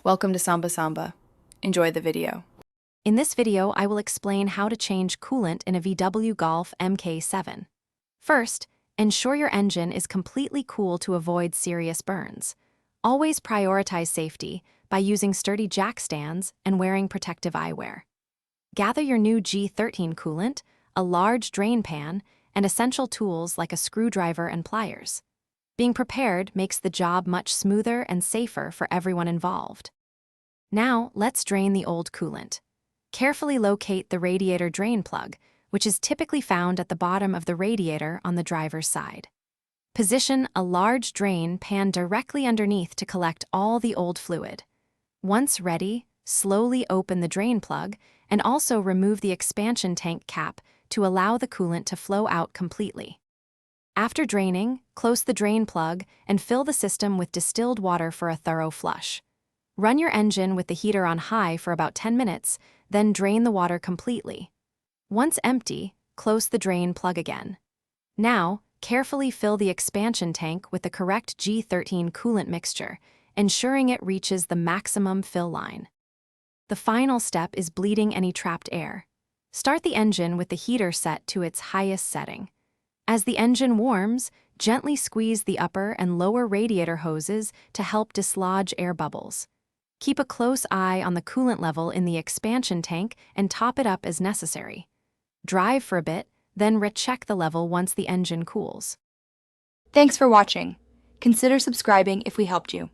Welcome to Samba Samba. Enjoy the video. In this video, I will explain how to change coolant in a VW Golf Mk7. First, ensure your engine is completely cool to avoid serious burns. Always prioritize safety by using sturdy jack stands and wearing protective eyewear. Gather your new G13 coolant, a large drain pan, and essential tools like a screwdriver and pliers. Being prepared makes the job much smoother and safer for everyone involved. Now, let's drain the old coolant. Carefully locate the radiator drain plug, which is typically found at the bottom of the radiator on the driver's side. Position a large drain pan directly underneath to collect all the old fluid. Once ready, slowly open the drain plug and also remove the expansion tank cap to allow the coolant to flow out completely. After draining, close the drain plug and fill the system with distilled water for a thorough flush. Run your engine with the heater on high for about 10 minutes, then drain the water completely. Once empty, close the drain plug again. Now, carefully fill the expansion tank with the correct G13 coolant mixture, ensuring it reaches the maximum fill line. The final step is bleeding any trapped air. Start the engine with the heater set to its highest setting. As the engine warms, gently squeeze the upper and lower radiator hoses to help dislodge air bubbles. Keep a close eye on the coolant level in the expansion tank and top it up as necessary. Drive for a bit, then recheck the level once the engine cools. Thanks for watching. Consider subscribing if we helped you.